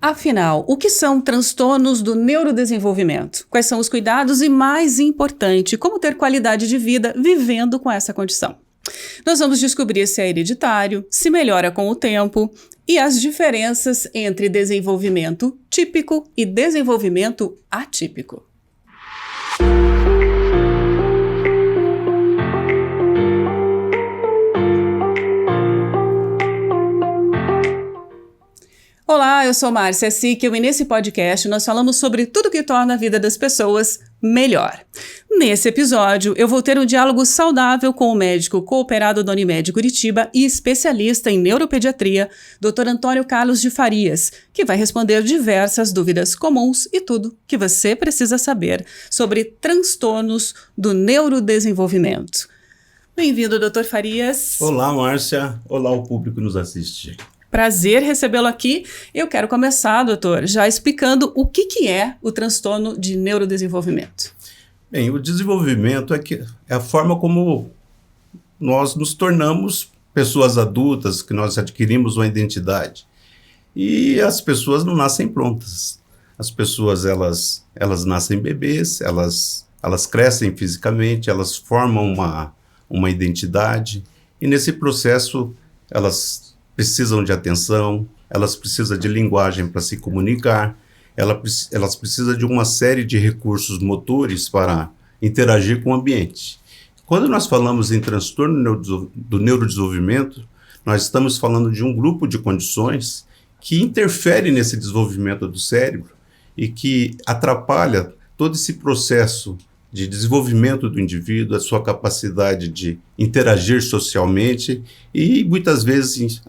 Afinal, o que são transtornos do neurodesenvolvimento? Quais são os cuidados e, mais importante, como ter qualidade de vida vivendo com essa condição? Nós vamos descobrir se é hereditário, se melhora com o tempo e as diferenças entre desenvolvimento típico e desenvolvimento atípico. Olá, eu sou Márcia Sickel e nesse podcast nós falamos sobre tudo que torna a vida das pessoas melhor. Nesse episódio, eu vou ter um diálogo saudável com o médico cooperado da Unimed Curitiba e especialista em neuropediatria, Dr. Antônio Carlos de Farias, que vai responder diversas dúvidas comuns e tudo que você precisa saber sobre transtornos do neurodesenvolvimento. Bem-vindo, Dr. Farias. Olá, Márcia. Olá, o público que nos assiste. Prazer recebê-lo aqui. Eu quero começar, doutor, já explicando o que é o transtorno de neurodesenvolvimento. Bem, o desenvolvimento é a forma como nós nos tornamos pessoas adultas, que nós adquirimos uma identidade. E as pessoas não nascem prontas. As pessoas, elas nascem bebês, elas crescem fisicamente, elas formam uma identidade. E nesse processo, elas precisam de atenção, elas precisam de linguagem para se comunicar, elas precisam de uma série de recursos motores para interagir com o ambiente. Quando nós falamos em transtorno do neurodesenvolvimento, nós estamos falando de um grupo de condições que interfere nesse desenvolvimento do cérebro e que atrapalha todo esse processo de desenvolvimento do indivíduo, a sua capacidade de interagir socialmente e muitas vezes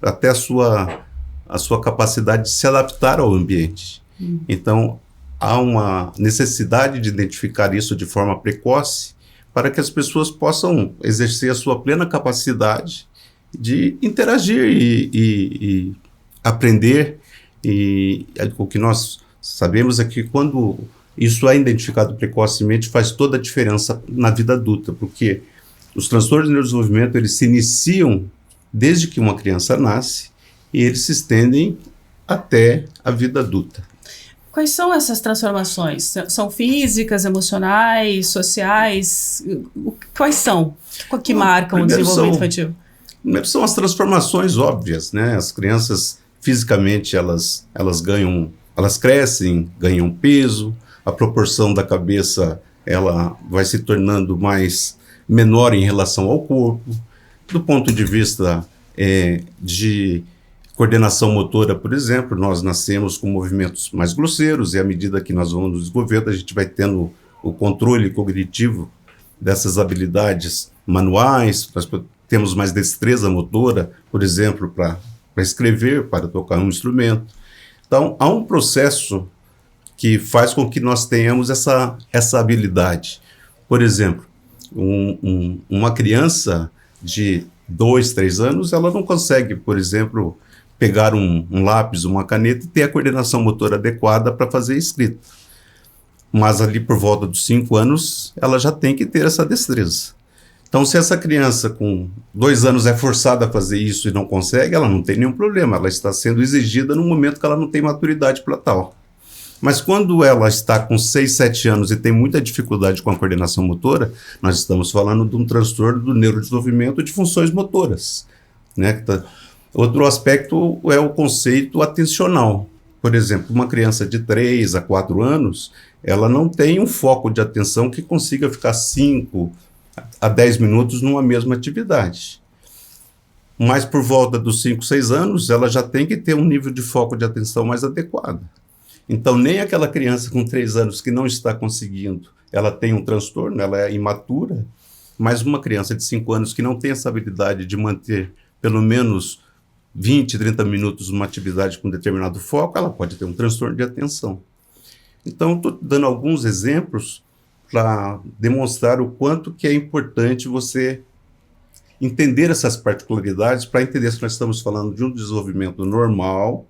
até a sua capacidade de se adaptar ao ambiente. Então, há uma necessidade de identificar isso de forma precoce para que as pessoas possam exercer a sua plena capacidade de interagir e aprender. E o que nós sabemos é que quando isso é identificado precocemente, faz toda a diferença na vida adulta, porque os transtornos de neurodesenvolvimento, eles se iniciam desde que uma criança nasce e eles se estendem até a vida adulta. Quais são essas transformações? São físicas, emocionais, sociais? Quais são que marcam o desenvolvimento infantil? Primeiro são as transformações óbvias, né? As crianças, fisicamente, elas crescem, ganham peso, a proporção da cabeça ela vai se tornando menor em relação ao corpo. Do ponto de vista de coordenação motora, por exemplo, nós nascemos com movimentos mais grosseiros e à medida que nós vamos nos desenvolvendo, a gente vai tendo o controle cognitivo dessas habilidades manuais, nós temos mais destreza motora, por exemplo, para escrever, para tocar um instrumento. Então, há um processo que faz com que nós tenhamos essa habilidade. Por exemplo, uma criança de 2, 3 anos, ela não consegue, por exemplo, pegar um lápis, uma caneta e ter a coordenação motora adequada para fazer escrita. Mas ali por volta dos 5 anos, ela já tem que ter essa destreza. Então, se essa criança com 2 anos é forçada a fazer isso e não consegue, ela não tem nenhum problema, ela está sendo exigida no momento que ela não tem maturidade para tal. Mas quando ela está com 6, 7 anos e tem muita dificuldade com a coordenação motora, nós estamos falando de um transtorno do neurodesenvolvimento de funções motoras, né? Outro aspecto é o conceito atencional. Por exemplo, uma criança de 3 a 4 anos, ela não tem um foco de atenção que consiga ficar 5 a 10 minutos numa mesma atividade. Mas por volta dos 5, 6 anos, ela já tem que ter um nível de foco de atenção mais adequado. Então, nem aquela criança com 3 anos que não está conseguindo, ela tem um transtorno, ela é imatura, mas uma criança de 5 anos que não tem essa habilidade de manter pelo menos 20, 30 minutos uma atividade com determinado foco, ela pode ter um transtorno de atenção. Então, estou dando alguns exemplos para demonstrar o quanto que é importante você entender essas particularidades, para entender se nós estamos falando de um desenvolvimento normal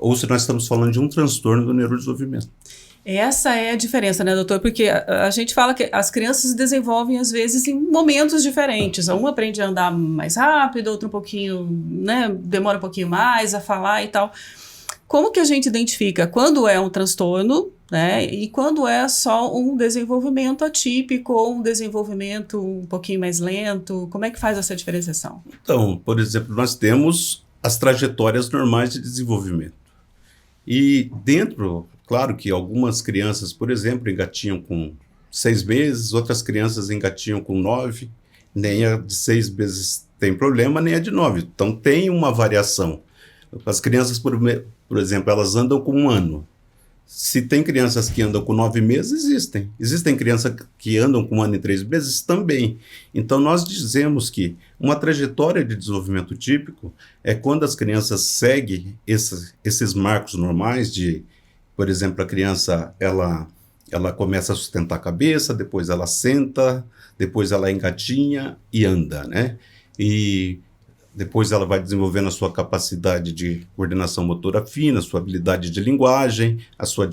ou se nós estamos falando de um transtorno do neurodesenvolvimento. Essa é a diferença, né, doutor? Porque a gente fala que as crianças se desenvolvem, às vezes, em momentos diferentes. Um aprende a andar mais rápido, outro um pouquinho, né, demora um pouquinho mais a falar e tal. Como que a gente identifica quando é um transtorno, né, e quando é só um desenvolvimento atípico ou um desenvolvimento um pouquinho mais lento? Como é que faz essa diferenciação? Então, por exemplo, nós temos as trajetórias normais de desenvolvimento. E dentro, claro que algumas crianças, por exemplo, engatinham com 6 meses, outras crianças engatinham com 9, nem a de 6 meses tem problema, nem a de 9. Então tem uma variação. As crianças, por exemplo, elas andam com 1 ano. Se tem crianças que andam com 9 meses, existem. Existem crianças que andam com 1 ano e 3 meses também. Então, nós dizemos que uma trajetória de desenvolvimento típico é quando as crianças seguem esses marcos normais de, por exemplo, a criança ela começa a sustentar a cabeça, depois ela senta, depois ela engatinha e anda, né? E depois ela vai desenvolvendo a sua capacidade de coordenação motora fina, a sua habilidade de linguagem, a sua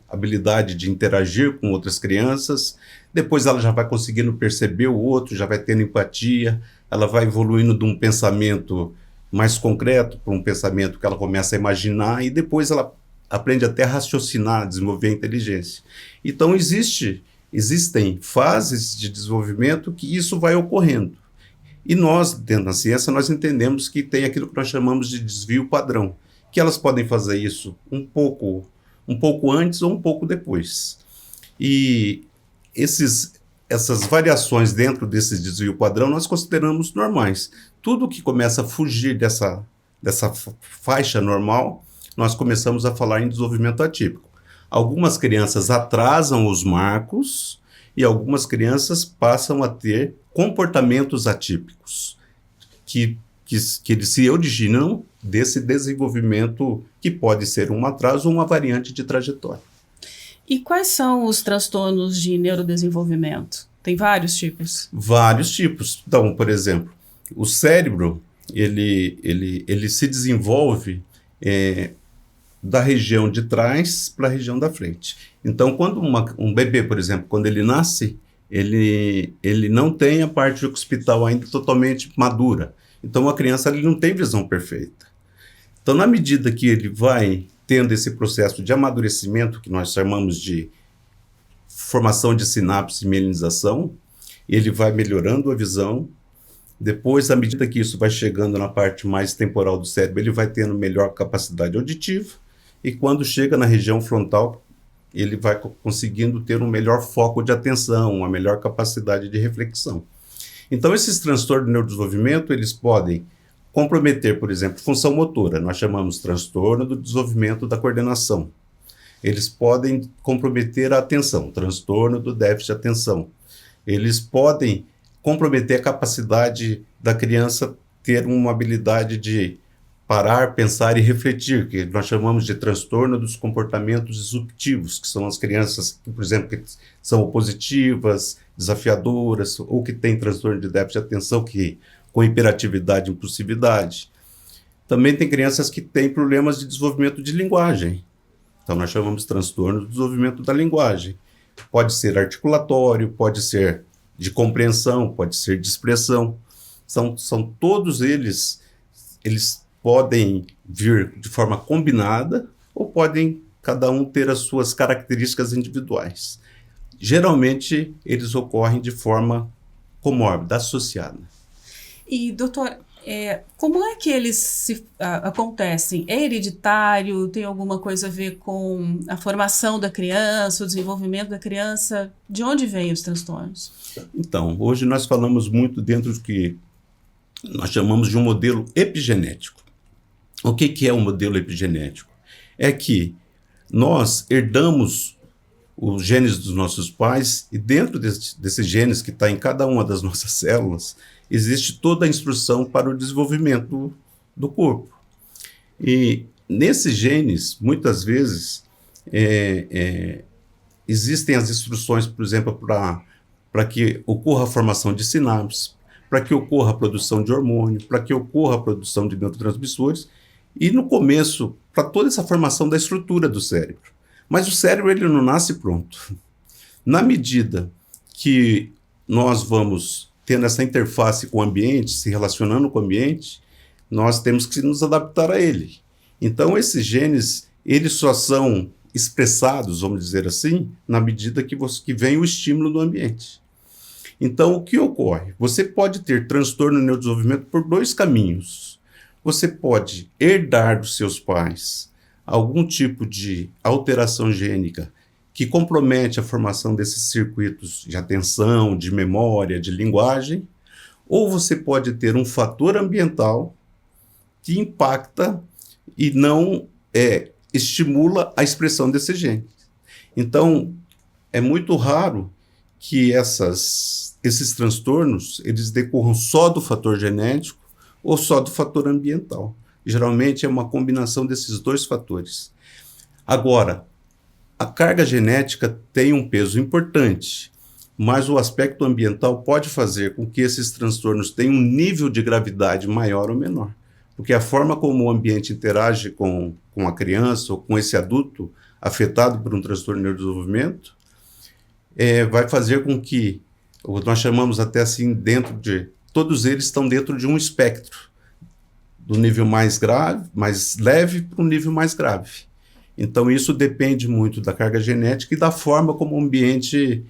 habilidade de interagir com outras crianças. Depois ela já vai conseguindo perceber o outro, já vai tendo empatia, ela vai evoluindo de um pensamento mais concreto para um pensamento que ela começa a imaginar e depois ela aprende até a raciocinar, desenvolver a inteligência. Então existem fases de desenvolvimento que isso vai ocorrendo. E nós, dentro da ciência, nós entendemos que tem aquilo que nós chamamos de desvio padrão, que elas podem fazer isso um pouco antes ou um pouco depois. E essas variações dentro desse desvio padrão nós consideramos normais. Tudo que começa a fugir dessa faixa normal, nós começamos a falar em desenvolvimento atípico. Algumas crianças atrasam os marcos e algumas crianças passam a ter comportamentos atípicos, que eles se originam desse desenvolvimento que pode ser um atraso ou uma variante de trajetória. E quais são os transtornos de neurodesenvolvimento? Tem vários tipos? Vários tipos. Então, por exemplo, o cérebro, ele se desenvolve da região de trás para a região da frente. Então, quando um bebê, por exemplo, quando ele nasce, ele não tem a parte occipital ainda totalmente madura. Então, a criança ele não tem visão perfeita. Então, na medida que ele vai tendo esse processo de amadurecimento, que nós chamamos de formação de sinapse e mielinização, ele vai melhorando a visão. Depois, à medida que isso vai chegando na parte mais temporal do cérebro, ele vai tendo melhor capacidade auditiva. E quando chega na região frontal, ele vai conseguindo ter um melhor foco de atenção, uma melhor capacidade de reflexão. Então, esses transtornos de neurodesenvolvimento, eles podem comprometer, por exemplo, função motora. Nós chamamos transtorno do desenvolvimento da coordenação. Eles podem comprometer a atenção, transtorno do déficit de atenção. Eles podem comprometer a capacidade da criança ter uma habilidade de parar, pensar e refletir, que nós chamamos de transtorno dos comportamentos disruptivos, que são as crianças, por exemplo, que são opositivas, desafiadoras, ou que têm transtorno de déficit de atenção, com hiperatividade e impulsividade. Também tem crianças que têm problemas de desenvolvimento de linguagem. Então, nós chamamos de transtorno do desenvolvimento da linguagem. Pode ser articulatório, pode ser de compreensão, pode ser de expressão. São todos eles podem vir de forma combinada ou podem cada um ter as suas características individuais. Geralmente, eles ocorrem de forma comórbida, associada. E, doutor, como é que eles acontecem? É hereditário? Tem alguma coisa a ver com a formação da criança, o desenvolvimento da criança? De onde vêm os transtornos? Então, hoje nós falamos muito dentro do que nós chamamos de um modelo epigenético. O que é um modelo epigenético? É que nós herdamos os genes dos nossos pais e dentro desses genes que está em cada uma das nossas células, existe toda a instrução para o desenvolvimento do corpo. E nesses genes, muitas vezes, existem as instruções, por exemplo, para que ocorra a formação de sinapses, para que ocorra a produção de hormônio, para que ocorra a produção de neurotransmissores, e no começo, para toda essa formação da estrutura do cérebro. Mas o cérebro ele não nasce pronto. Na medida que nós vamos tendo essa interface com o ambiente, se relacionando com o ambiente, nós temos que nos adaptar a ele. Então, esses genes, eles só são expressados, vamos dizer assim, na medida que vem o estímulo do ambiente. Então, o que ocorre? Você pode ter transtorno no neurodesenvolvimento por dois caminhos. Você pode herdar dos seus pais algum tipo de alteração gênica que compromete a formação desses circuitos de atenção, de memória, de linguagem, ou você pode ter um fator ambiental que impacta e não estimula a expressão desse gene. Então, é muito raro que esses transtornos eles decorram só do fator genético ou só do fator ambiental. Geralmente é uma combinação desses dois fatores. Agora, a carga genética tem um peso importante, mas o aspecto ambiental pode fazer com que esses transtornos tenham um nível de gravidade maior ou menor. Porque a forma como o ambiente interage com a criança ou com esse adulto afetado por um transtorno de neurodesenvolvimento vai fazer com que, nós chamamos até assim, todos eles estão dentro de um espectro, do nível mais grave, mais leve para um nível mais grave. Então, isso depende muito da carga genética e da forma como o ambiente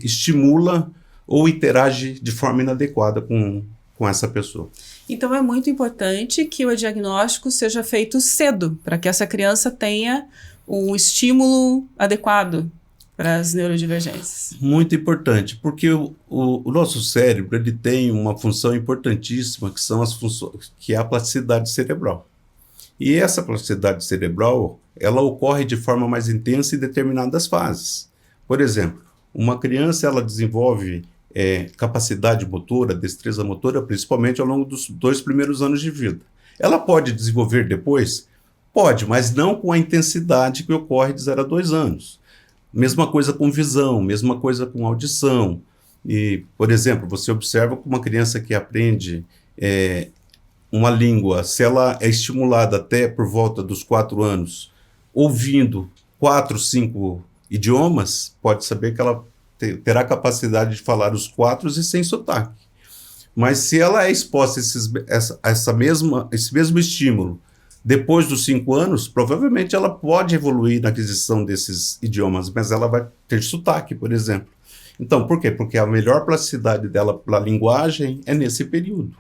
estimula ou interage de forma inadequada com essa pessoa. Então, é muito importante que o diagnóstico seja feito cedo, para que essa criança tenha um estímulo adequado para as neurodivergências. Muito importante, porque o nosso cérebro ele tem uma função importantíssima, que são as funções, que é a plasticidade cerebral. E essa plasticidade cerebral, ela ocorre de forma mais intensa em determinadas fases. Por exemplo, uma criança ela desenvolve capacidade motora, destreza motora, principalmente ao longo dos 2 primeiros anos de vida. Ela pode desenvolver depois? Pode, mas não com a intensidade que ocorre de 0 a 2 anos. Mesma coisa com visão, mesma coisa com audição. E, por exemplo, você observa que uma criança que aprende uma língua, se ela é estimulada até por volta dos 4 anos, ouvindo 4, 5 idiomas, pode saber que ela terá capacidade de falar os 4 e sem sotaque. Mas se ela é exposta a esse mesmo estímulo depois dos 5 anos, provavelmente ela pode evoluir na aquisição desses idiomas, mas ela vai ter sotaque, por exemplo. Então, por quê? Porque a melhor plasticidade dela para a linguagem é nesse período.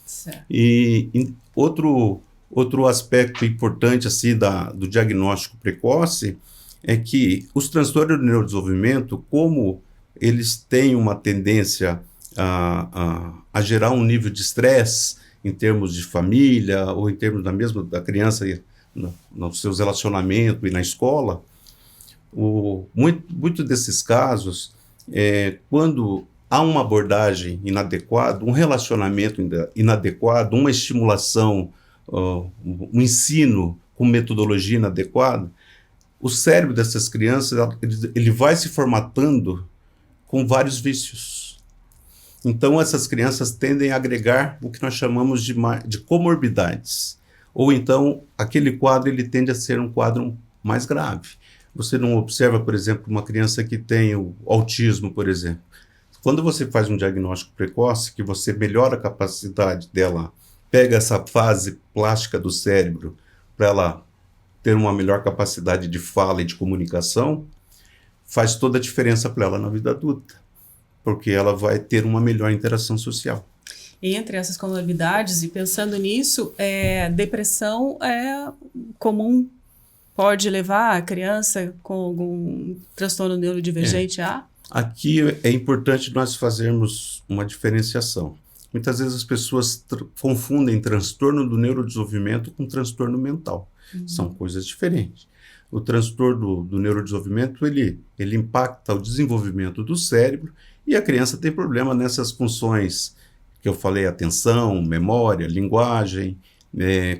Certo. E outro aspecto importante assim, do diagnóstico precoce é que os transtornos do neurodesenvolvimento, como eles têm uma tendência a gerar um nível de estresse em termos de família ou em termos da criança nos seus relacionamentos e na escola, muito desses casos, quando há uma abordagem inadequada, um relacionamento inadequado, uma estimulação, um ensino com metodologia inadequada, o cérebro dessas crianças ele vai se formatando com vários vícios. Então, essas crianças tendem a agregar o que nós chamamos de comorbidades. Ou então, aquele quadro ele tende a ser um quadro mais grave. Você não observa, por exemplo, uma criança que tem o autismo, por exemplo. Quando você faz um diagnóstico precoce, que você melhora a capacidade dela, pega essa fase plástica do cérebro para ela ter uma melhor capacidade de fala e de comunicação, faz toda a diferença para ela na vida adulta, porque ela vai ter uma melhor interação social. Entre essas comorbidades, e pensando nisso, depressão é comum, pode levar a criança com algum transtorno neurodivergente a? Aqui é importante nós fazermos uma diferenciação. Muitas vezes as pessoas confundem transtorno do neurodesenvolvimento com transtorno mental. São coisas diferentes. O transtorno do neurodesenvolvimento, ele impacta o desenvolvimento do cérebro e a criança tem problema nessas funções que eu falei, atenção, memória, linguagem,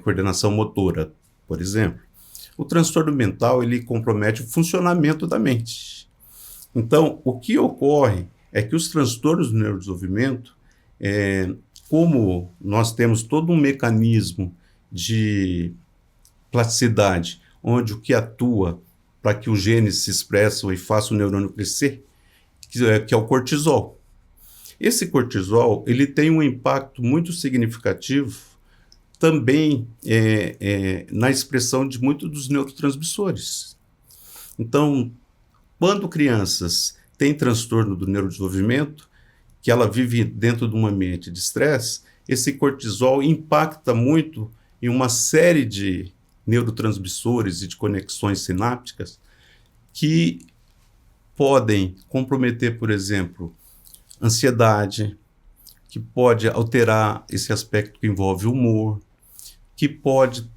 coordenação motora, por exemplo. O transtorno mental, ele compromete o funcionamento da mente. Então, o que ocorre é que os transtornos do neurodesenvolvimento, como nós temos todo um mecanismo de plasticidade, onde o que atua para que os genes se expressam e façam o neurônio crescer, que é o cortisol. Esse cortisol ele tem um impacto muito significativo também na expressão de muitos dos neurotransmissores. Então, quando crianças têm transtorno do neurodesenvolvimento, que ela vive dentro de um ambiente de estresse, esse cortisol impacta muito em uma série de neurotransmissores e de conexões sinápticas que podem comprometer, por exemplo, ansiedade, que pode alterar esse aspecto que envolve o humor, que pode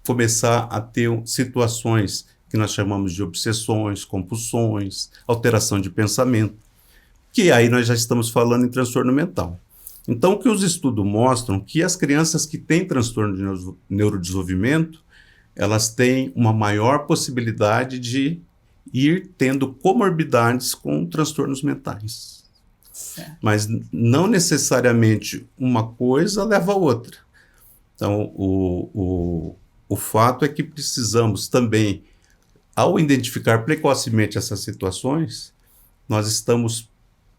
começar a ter situações que nós chamamos de obsessões, compulsões, alteração de pensamento, que aí nós já estamos falando em transtorno mental. Então, o que os estudos mostram que as crianças que têm transtorno de neurodesenvolvimento, elas têm uma maior possibilidade de ir tendo comorbidades com transtornos mentais. Certo. Mas não necessariamente uma coisa leva a outra. Então, o fato é que precisamos também, ao identificar precocemente essas situações, nós estamos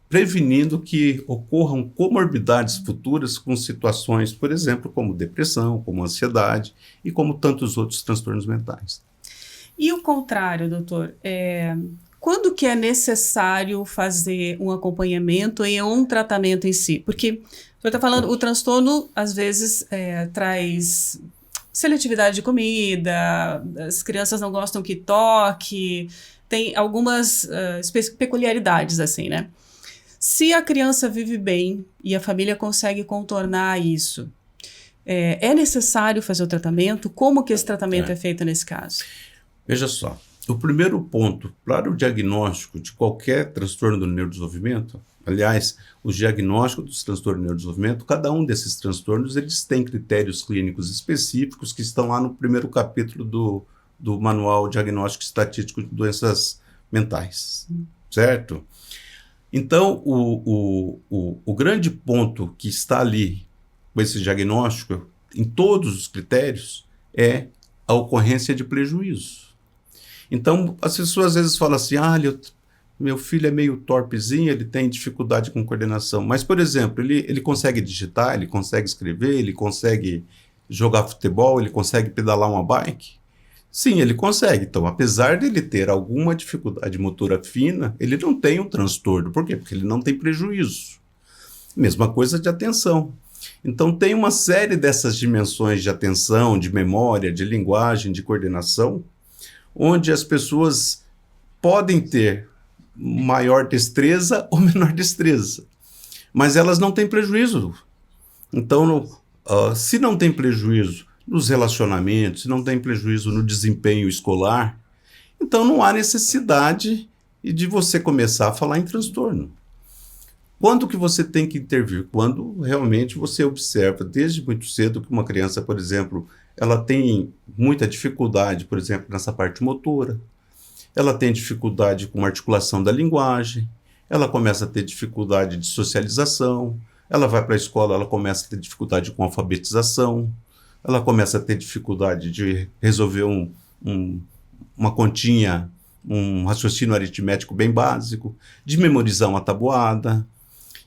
prevenindo que ocorram comorbidades futuras com situações, por exemplo, como depressão, como ansiedade e como tantos outros transtornos mentais. E o contrário, doutor? Quando que é necessário fazer um acompanhamento e um tratamento em si? Porque o senhor está falando, o transtorno às vezes traz seletividade de comida, as crianças não gostam que toque, tem algumas peculiaridades assim, né? Se a criança vive bem e a família consegue contornar isso, é necessário fazer o tratamento? Como que esse tratamento é feito nesse caso? Veja só, o primeiro ponto para o diagnóstico de qualquer transtorno do neurodesenvolvimento, aliás, o diagnóstico dos transtornos do neurodesenvolvimento, cada um desses transtornos, eles têm critérios clínicos específicos que estão lá no primeiro capítulo do Manual Diagnóstico Estatístico de Doenças Mentais, certo? Então, o grande ponto que está ali com esse diagnóstico, em todos os critérios, é a ocorrência de prejuízo. Então, as pessoas às vezes falam assim, meu filho é meio torpezinho, ele tem dificuldade com coordenação. Mas, por exemplo, ele consegue digitar, ele consegue escrever, ele consegue jogar futebol, ele consegue pedalar uma bike? Sim, ele consegue. Então, apesar de ele ter alguma dificuldade motora fina, ele não tem um transtorno. Por quê? Porque ele não tem prejuízo. Mesma coisa de atenção. Então, tem uma série dessas dimensões de atenção, de memória, de linguagem, de coordenação, onde as pessoas podem ter maior destreza ou menor destreza, mas elas não têm prejuízo. Então, se não tem prejuízo nos relacionamentos, se não tem prejuízo no desempenho escolar, então não há necessidade de você começar a falar em transtorno. Quando que você tem que intervir? Quando realmente você observa desde muito cedo que uma criança, por exemplo, ela tem muita dificuldade, por exemplo, nessa parte motora, ela tem dificuldade com a articulação da linguagem, ela começa a ter dificuldade de socialização, ela vai para a escola, ela começa a ter dificuldade com a alfabetização, ela começa a ter dificuldade de resolver uma continha, um raciocínio aritmético bem básico, de memorizar uma tabuada.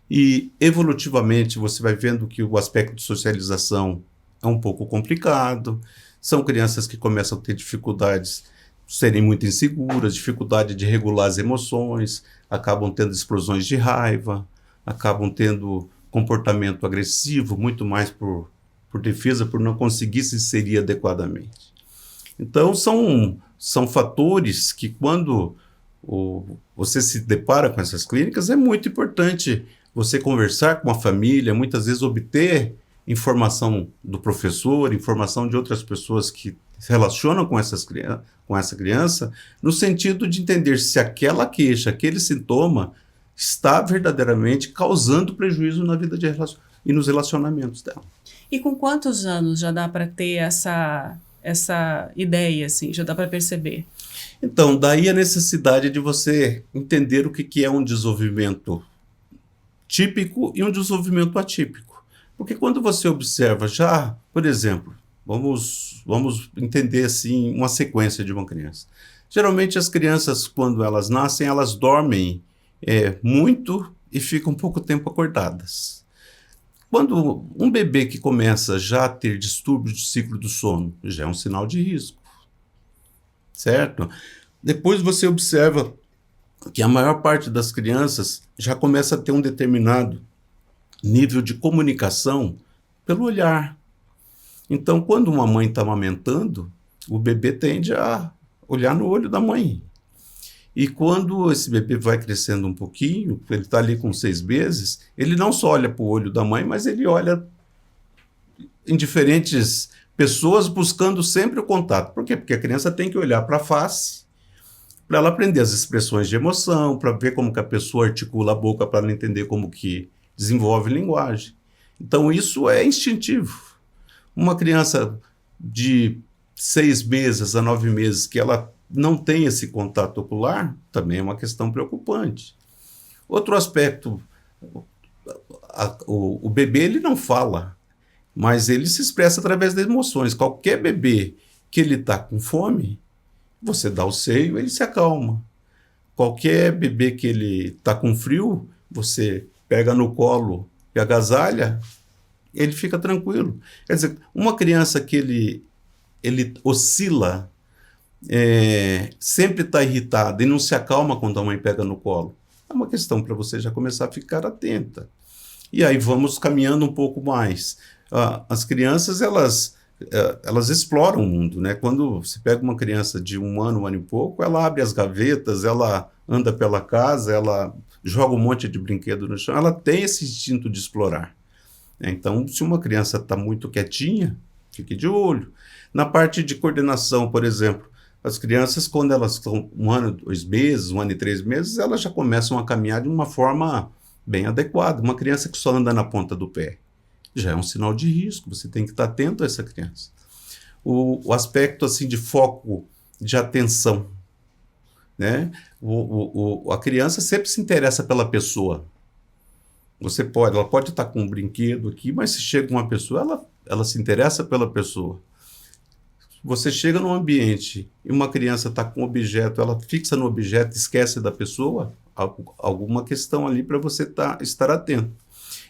E, evolutivamente, você vai vendo que o aspecto de socialização é um pouco complicado. São crianças que começam a ter dificuldades, serem muito inseguras, dificuldade de regular as emoções, acabam tendo explosões de raiva, acabam tendo comportamento agressivo, muito mais por defesa, por não conseguir se inserir adequadamente. Então, são fatores que, quando você se depara com essas clínicas, é muito importante você conversar com a família, muitas vezes obter informação do professor, informação de outras pessoas que se relacionam com essa criança, no sentido de entender se aquela queixa, aquele sintoma, está verdadeiramente causando prejuízo na vida e nos relacionamentos dela. E com quantos anos já dá para ter essa ideia, assim, já dá para perceber? Então, daí a necessidade de você entender o que é um desenvolvimento típico e um desenvolvimento atípico. Porque quando você observa já, por exemplo, vamos entender assim uma sequência de uma criança. Geralmente as crianças, quando elas nascem, elas dormem muito e ficam pouco tempo acordadas. Quando um bebê que começa já a ter distúrbio de ciclo do sono, já é um sinal de risco, certo? Depois você observa que a maior parte das crianças já começa a ter um determinado nível de comunicação pelo olhar. Então, quando uma mãe está amamentando, o bebê tende a olhar no olho da mãe. E quando esse bebê vai crescendo um pouquinho, ele está ali com 6 meses, ele não só olha para o olho da mãe, mas ele olha em diferentes pessoas buscando sempre o contato. Por quê? Porque a criança tem que olhar para a face, para ela aprender as expressões de emoção, para ver como que a pessoa articula a boca, para ela entender como que desenvolve linguagem. Então, isso é instintivo. Uma criança de 6 meses a 9 meses que ela não tem esse contato ocular, também é uma questão preocupante. Outro aspecto, o bebê ele não fala, mas ele se expressa através das emoções. Qualquer bebê que ele está com fome, você dá o seio, ele se acalma. Qualquer bebê que ele está com frio, você pega no colo e agasalha, ele fica tranquilo. Quer dizer, uma criança que ele oscila, sempre está irritada e não se acalma quando a mãe pega no colo, é uma questão para você já começar a ficar atenta. E aí vamos caminhando um pouco mais. As crianças, elas exploram o mundo, né? Quando você pega uma criança de 1 ano e pouco, ela abre as gavetas, ela anda pela casa, ela joga um monte de brinquedo no chão, ela tem esse instinto de explorar. Então, se uma criança está muito quietinha, fique de olho. Na parte de coordenação, por exemplo, as crianças, quando elas estão 1 ano, 2 meses, 1 ano e 3 meses, elas já começam a caminhar de uma forma bem adequada. Uma criança que só anda na ponta do pé já é um sinal de risco, você tem que estar atento a essa criança. O aspecto assim, de foco, de atenção, né? A criança sempre se interessa pela pessoa. Ela pode estar com um brinquedo aqui, mas se chega uma pessoa, ela se interessa pela pessoa. Você chega num ambiente e uma criança está com um objeto, ela fixa no objeto, esquece da pessoa, alguma questão ali para você estar atento.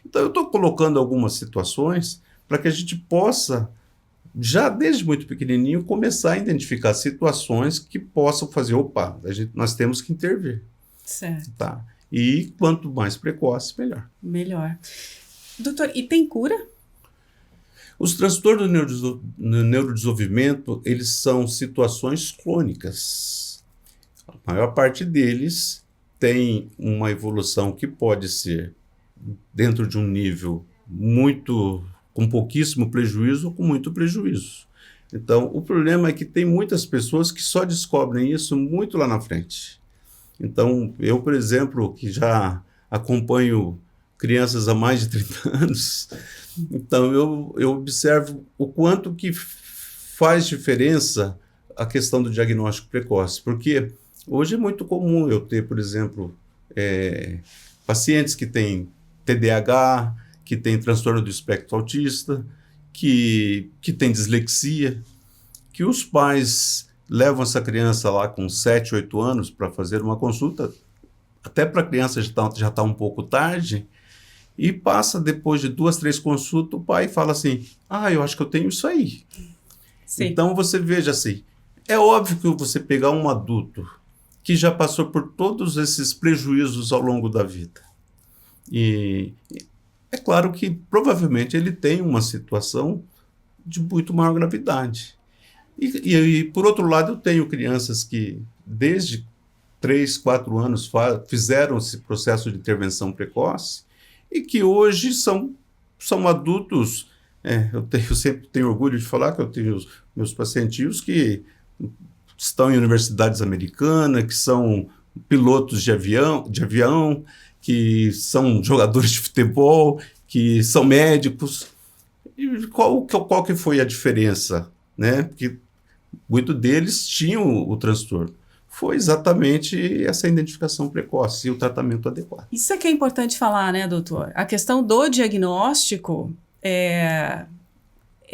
Então, eu estou colocando algumas situações para que a gente possa, já desde muito pequenininho, começar a identificar situações que possam fazer, nós temos que intervir. Certo. Tá? E quanto mais precoce, melhor. Melhor. Doutor, e tem cura? Os transtornos do neurodesenvolvimento, eles são situações crônicas. A maior parte deles tem uma evolução que pode ser dentro de um nível com pouquíssimo prejuízo ou com muito prejuízo. Então, o problema é que tem muitas pessoas que só descobrem isso muito lá na frente. Então, eu, por exemplo, que já acompanho crianças há mais de 30 anos, então eu observo o quanto que faz diferença a questão do diagnóstico precoce, porque hoje é muito comum eu ter, por exemplo, pacientes que têm TDAH, que têm transtorno do espectro autista, que têm dislexia, que os pais levam essa criança lá com 7, 8 anos para fazer uma consulta, até para a criança já tá um pouco tarde, e passa depois de 2, 3 consultas, o pai fala assim, eu acho que eu tenho isso aí. Sim. Então você veja assim, é óbvio que você pegar um adulto que já passou por todos esses prejuízos ao longo da vida, e é claro que provavelmente ele tem uma situação de muito maior gravidade. E por outro lado, eu tenho crianças que desde 3, 4 anos fizeram esse processo de intervenção precoce e que hoje são adultos. Eu sempre tenho orgulho de falar que eu tenho meus pacientinhos que estão em universidades americanas, que são pilotos de avião, que são jogadores de futebol, que são médicos. E qual que foi a diferença? Né? Porque muitos deles tinham o transtorno. Foi exatamente essa identificação precoce e o tratamento adequado. Isso é que é importante falar, né, doutor? A questão do diagnóstico é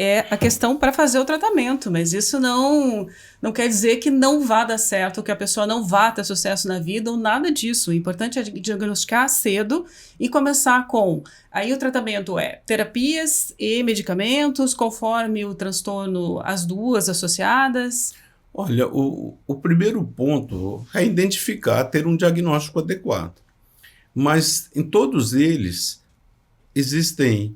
é a questão para fazer o tratamento, mas isso não quer dizer que não vá dar certo, que a pessoa não vá ter sucesso na vida ou nada disso. O importante é diagnosticar cedo e começar com... Aí o tratamento é terapias e medicamentos, conforme o transtorno, as duas associadas. Olha, o primeiro ponto é identificar, ter um diagnóstico adequado. Mas em todos eles existem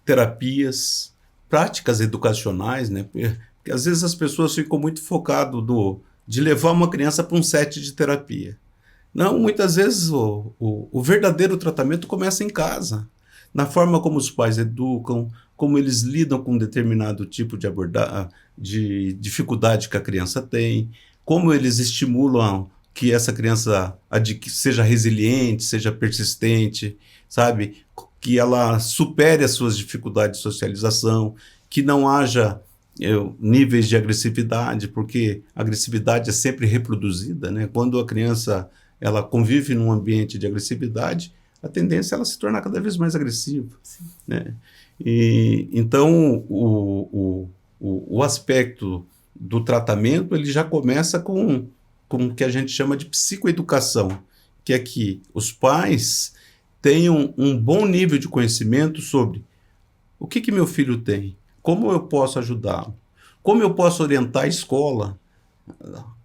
terapias, práticas educacionais, né? Porque às vezes as pessoas ficam muito focadas de levar uma criança para um set de terapia. Não, muitas vezes o verdadeiro tratamento começa em casa, na forma como os pais educam, como eles lidam com um determinado tipo de dificuldade que a criança tem, como eles estimulam que essa criança seja resiliente, seja persistente, sabe? Que ela supere as suas dificuldades de socialização, que não haja níveis de agressividade, porque a agressividade é sempre reproduzida, né? Quando a criança ela convive num ambiente de agressividade, a tendência é ela se tornar cada vez mais agressiva, né? E, então, o aspecto do tratamento ele já começa com o que a gente chama de psicoeducação, que é que os pais tenham um bom nível de conhecimento sobre o que meu filho tem, como eu posso ajudá-lo, como eu posso orientar a escola,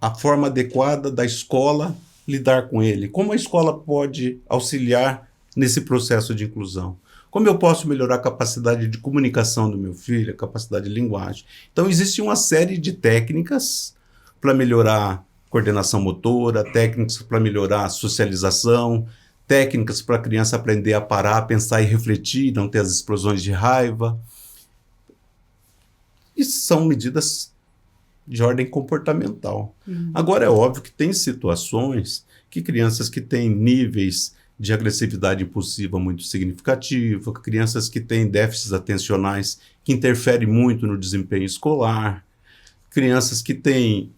a forma adequada da escola lidar com ele, como a escola pode auxiliar nesse processo de inclusão, como eu posso melhorar a capacidade de comunicação do meu filho, a capacidade de linguagem. Então, existe uma série de técnicas para melhorar coordenação motora, técnicas para melhorar a socialização, técnicas para a criança aprender a parar, pensar e refletir, não ter as explosões de raiva. Isso são medidas de ordem comportamental. Agora, é óbvio que tem situações que crianças que têm níveis de agressividade impulsiva muito significativa, crianças que têm déficits atencionais que interferem muito no desempenho escolar, crianças que têm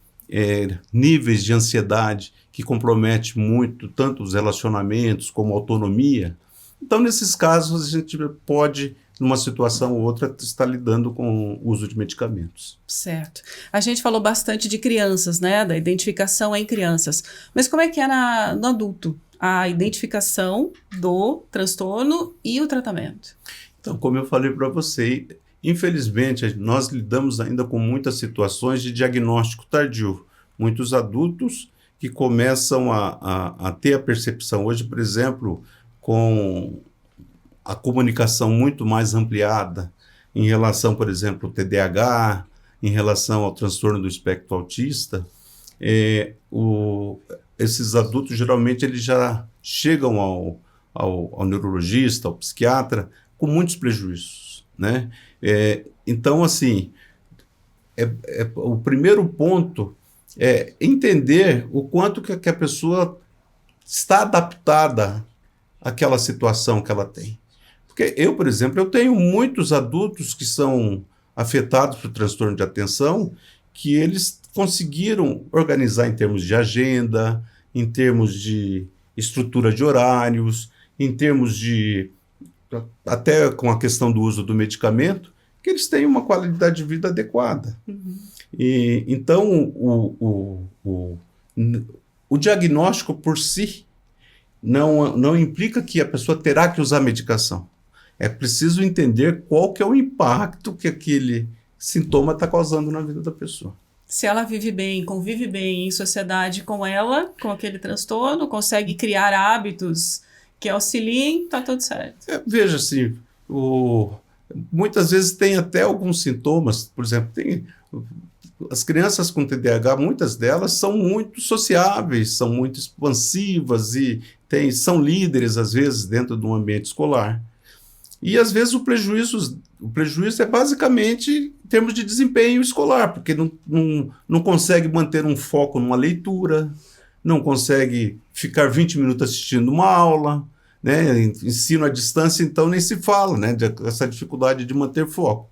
níveis de ansiedade que comprometem muito tanto os relacionamentos como a autonomia. Então, nesses casos, a gente pode, numa situação ou outra, estar lidando com o uso de medicamentos. Certo. A gente falou bastante de crianças, né? Da identificação em crianças. Mas como é que é no adulto? A identificação do transtorno e o tratamento? Então, como eu falei para você, infelizmente, nós lidamos ainda com muitas situações de diagnóstico tardio. Muitos adultos que começam a ter a percepção hoje, por exemplo, com a comunicação muito mais ampliada em relação, por exemplo, ao TDAH, em relação ao transtorno do espectro autista, esses adultos, geralmente, eles já chegam ao neurologista, ao psiquiatra, com muitos prejuízos, né? Então, assim, o primeiro ponto é entender o quanto que a pessoa está adaptada àquela situação que ela tem. Porque eu, por exemplo, eu tenho muitos adultos que são afetados por transtorno de atenção, que eles conseguiram organizar em termos de agenda, em termos de estrutura de horários, em termos de, até com a questão do uso do medicamento, que eles têm uma qualidade de vida adequada. E, então, o diagnóstico por si não implica que a pessoa terá que usar medicação. É preciso entender qual que é o impacto que aquele sintoma está causando na vida da pessoa. Se ela vive bem, convive bem em sociedade com ela, com aquele transtorno, consegue criar hábitos que auxiliem, está tudo certo. Veja, assim, muitas vezes tem até alguns sintomas, por exemplo, as crianças com TDAH, muitas delas são muito sociáveis, são muito expansivas e são líderes, às vezes, dentro de um ambiente escolar. E, às vezes, o prejuízo é basicamente em termos de desempenho escolar, porque não consegue manter um foco numa leitura, não consegue ficar 20 minutos assistindo uma aula, né? Ensino à distância, então, nem se fala, né? Essa dificuldade de manter foco.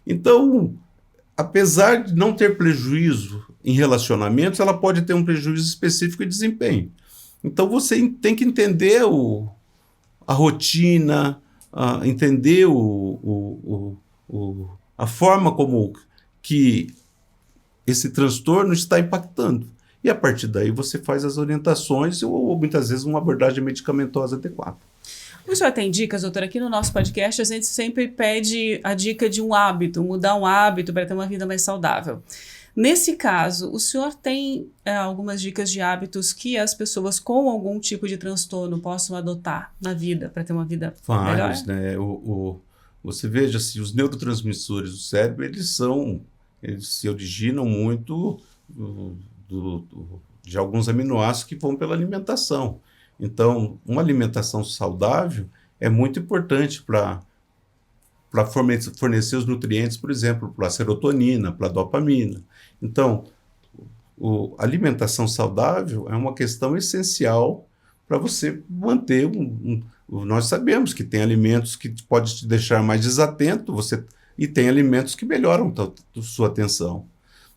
Então, apesar de não ter prejuízo em relacionamentos, ela pode ter um prejuízo específico em desempenho. Então, você tem que entender a rotina, entender a forma como que esse transtorno está impactando. E a partir daí você faz as orientações ou muitas vezes uma abordagem medicamentosa adequada. O senhor tem dicas, doutor? Aqui no nosso podcast a gente sempre pede a dica de um hábito, mudar um hábito para ter uma vida mais saudável. Nesse caso, o senhor tem algumas dicas de hábitos que as pessoas com algum tipo de transtorno possam adotar na vida para ter uma vida Vários, melhor? né? Você veja, assim, os neurotransmissores do cérebro, eles se originam muito de alguns aminoácidos que vão pela alimentação. Então, uma alimentação saudável é muito importante para fornecer os nutrientes, por exemplo, para a serotonina, para a dopamina. Então, a alimentação saudável é uma questão essencial para você manter nós sabemos que tem alimentos que podem te deixar mais desatento, e tem alimentos que melhoram a sua atenção.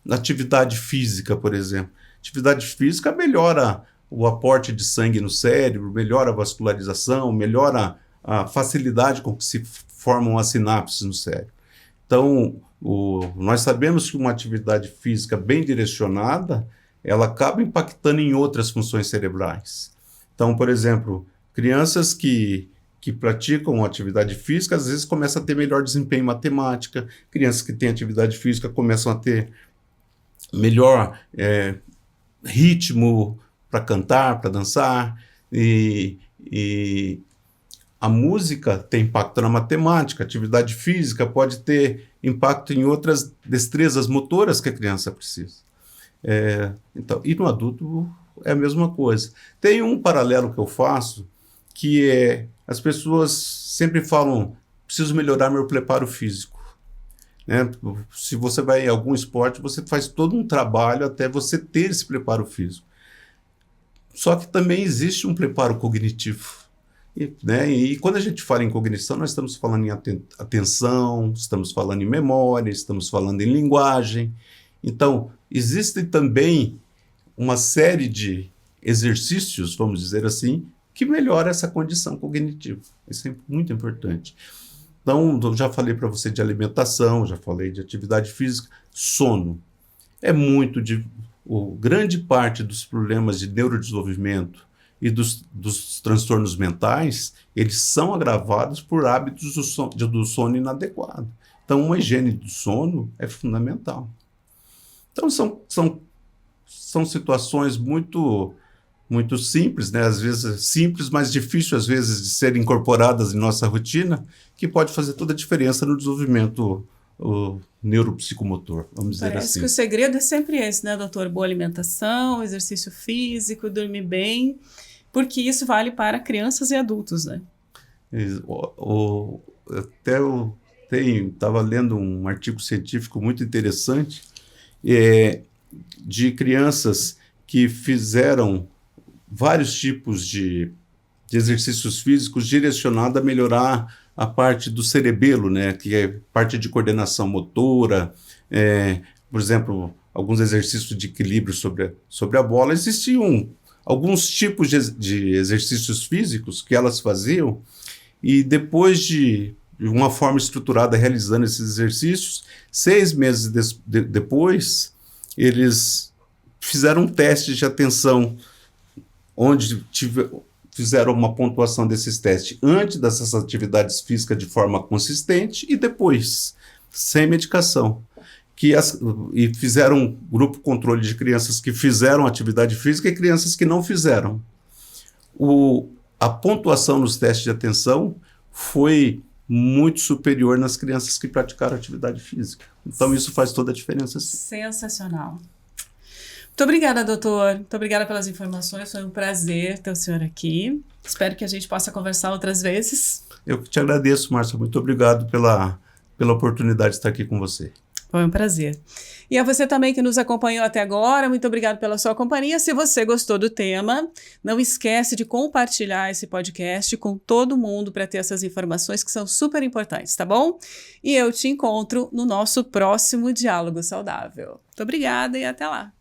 Na atividade física, por exemplo. Atividade física melhora o aporte de sangue no cérebro, melhora a vascularização, melhora a facilidade com que se formam as sinapses no cérebro. Então, nós sabemos que uma atividade física bem direcionada, ela acaba impactando em outras funções cerebrais. Então, por exemplo, crianças que praticam atividade física, às vezes começam a ter melhor desempenho em matemática, crianças que têm atividade física começam a ter melhor ritmo para cantar, para dançar, e a música tem impacto na matemática, a atividade física pode ter impacto em outras destrezas motoras que a criança precisa. Então, e no adulto é a mesma coisa. Tem um paralelo que eu faço, que as pessoas sempre falam, preciso melhorar meu preparo físico. Né? Se você vai em algum esporte, você faz todo um trabalho até você ter esse preparo físico. Só que também existe um preparo cognitivo. E quando a gente fala em cognição, nós estamos falando em atenção, estamos falando em memória, estamos falando em linguagem. Então, existe também uma série de exercícios, vamos dizer assim, que melhora essa condição cognitiva. Isso é muito importante. Então, eu já falei para você de alimentação, já falei de atividade física, sono. Grande parte dos problemas de neurodesenvolvimento e dos transtornos mentais, eles são agravados por hábitos do sono inadequado. Então, uma higiene do sono é fundamental. Então, são situações muito simples, né? Às vezes simples, mas difíceis às vezes de serem incorporadas em nossa rotina, que pode fazer toda a diferença no desenvolvimento neuropsicomotor, vamos dizer assim. Parece que o segredo é sempre esse, né, doutor? Boa alimentação, exercício físico, dormir bem, porque isso vale para crianças e adultos, né? Até eu estava lendo um artigo científico muito interessante de crianças que fizeram vários tipos de exercícios físicos direcionados a melhorar a parte do cerebelo, né, que é parte de coordenação motora, por exemplo, alguns exercícios de equilíbrio sobre a bola. Existiam alguns tipos de exercícios físicos que elas faziam, e depois de uma forma estruturada realizando esses exercícios, 6 meses depois, eles fizeram um teste de atenção, onde fizeram uma pontuação desses testes antes dessas atividades físicas de forma consistente e depois, sem medicação. E fizeram um grupo controle de crianças que fizeram atividade física e crianças que não fizeram. A pontuação nos testes de atenção foi muito superior nas crianças que praticaram atividade física. Então, isso faz toda a diferença. Sim. Sensacional. Muito obrigada, doutor. Muito obrigada pelas informações. Foi um prazer ter o senhor aqui. Espero que a gente possa conversar outras vezes. Eu te agradeço, Márcia. Muito obrigado pela oportunidade de estar aqui com você. Foi um prazer. E a você também que nos acompanhou até agora, muito obrigado pela sua companhia. Se você gostou do tema, não esquece de compartilhar esse podcast com todo mundo para ter essas informações que são super importantes, tá bom? E eu te encontro no nosso próximo Diálogo Saudável. Muito obrigada e até lá.